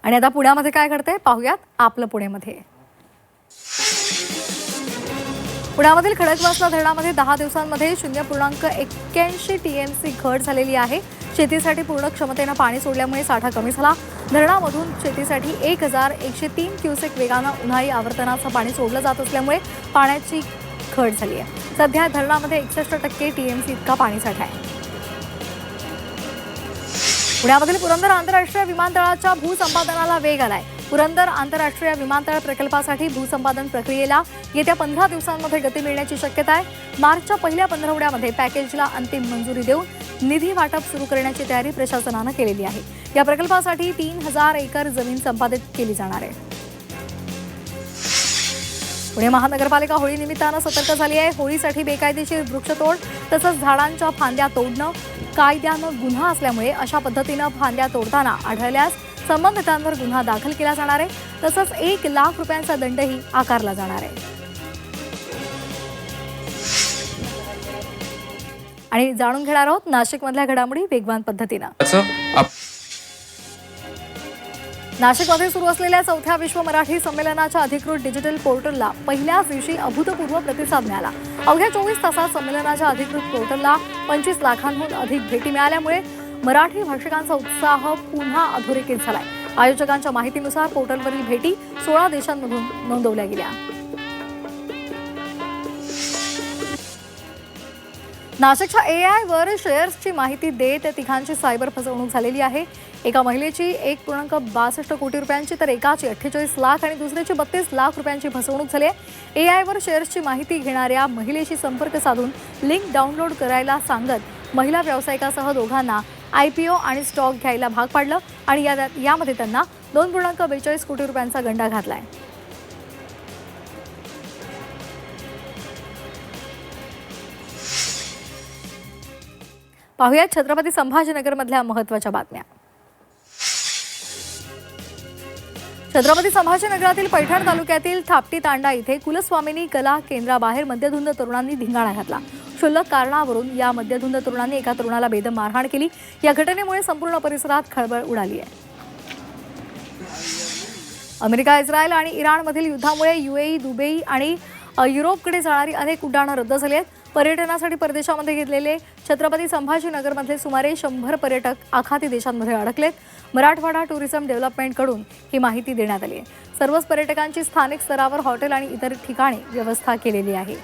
आणि आता पुण्यामध्ये काय घडतंय पाहूयात आपलं पुणेमध्ये. पुण्यामधील खडकवासला धरणामध्ये 10 दिवसांमध्ये 0.81 TMC घट झालेली आहे. शेतीसाठी पूर्ण क्षमतेनं पाणी सोडल्यामुळे साठा कमी झाला. धरणामधून शेतीसाठी 1103 क्युसेक वेगानं उन्हाळी आवर्तनाचं पाणी सोडलं जात असल्यामुळे पाण्याची घट झाली आहे. सध्या धरणामध्ये 61% TMC इतका पाणीसाठा आहे. पुण्यामधील पुरंदर आंतरराष्ट्रीय विमानतळाच्या भूसंपादनाला वेग आलाय. पुरंदर आंतरराष्ट्रीय विमानतळ प्रकल्पासाठी भूसंपादन प्रक्रियेला येत्या 15 दिवसांमध्ये गती मिळण्याची शक्यता आहे. मार्चच्या पहिल्या पंधरवड्यामध्ये पॅकेजला अंतिम मंजुरी देऊन निधी वाटप सुरू करण्याची तयारी प्रशासनानं केलेली आहे. या प्रकल्पासाठी 3000 एकर जमीन संपादित केली जाणार आहे. पुणे महानगरपालिका होळी निमित्तानं सतर्क झाली आहे. होळीसाठी बेकायदेशीर वृक्षतोड तसंच झाडांच्या फांद्या तोडणं कायद्यानं गुन्हा असल्यामुळे अशा पद्धतीनं फांद्या तोडताना आढळल्यास संबंधितांवर गुन्हा दाखल केला जाणार आहे. तसंच 1 लाख रुपयांचा दंडही आकारला जाणार आहे. आणि जाणून घेणार आहोत नाशिकमधल्या घडामोडी वेगवान पद्धतीनं. नाशिकमध्ये सुरू असलेल्या 4थ्या विश्व मराठी संमेलनाच्या अधिकृत डिजिटल पोर्टलला पहिल्याच दिवशी अभूतपूर्व प्रतिसाद मिळाला. अवघ्या 24 तासात संमेलनाच्या अधिकृत पोर्टलला 25 लाखांहून अधिक भेटी मिळाल्यामुळे मराठी भाषिकांचा उत्साह पुन्हा अधोरेखित झालाय. आयोजकांच्या माहितीनुसार पोर्टलवरील भेटी 16 देशांमधून नोंदवल्या गेल्या. नाशिकच्या AI वर शेअर्सची माहिती देत तिघांची सायबर फसवणूक झालेली आहे. एका महिलेची 1.62 कोटी रुपयांची तर एकाची 48 लाख आणि दुसऱ्याची 32 लाख रुपयांची फसवणूक झाली आहे. AI वर शेअर्सची माहिती घेणाऱ्या महिलेशी संपर्क साधून लिंक डाउनलोड करायला सांगत महिला व्यावसायिकासह दोघांना IPO आणि स्टॉक घ्यायला भाग पाडलं आणि यामध्ये त्यांना 2.42 कोटी रुपयांचा गंडा घातलाय. पाहुयात छत्रपती संभाजीनगरमधल्या महत्त्वाच्या बातम्या. छत्रपती संभाजीनगरातील पैठण तालुक्यातील थापटी तांडा इथे कुलस्वामिनी कला केंद्राबाहेर मध्यधुंद तरुणांनी धिंगाणा घातला. क्षुल्लक कारणावरून या मध्यधुंद तरुणांनी एका तरुणाला बेदम मारहाण केली. या घटनेमुळे संपूर्ण परिसरात खळबळ उडाली आहे. अमेरिका, इस्रायल आणि इराणमधील युद्धामुळे UAE, दुबई आणि युरोपकडे जाणारी अनेक उड्डाणं रद्द झाली आहेत. पर्यटनासाठी परदेशामध्ये गेलेले छत्रपती संभाजीनगरमधले सुमारे 100 पर्यटक आखाती देशांमध्ये अडकलेत. मराठवाडा टुरिझम डेव्हलपमेंटकडून ही माहिती देण्यात आली आहे. सर्वच पर्यटकांची स्थानिक स्तरावर हॉटेल आणि इतर ठिकाणी व्यवस्था केलेली आहे.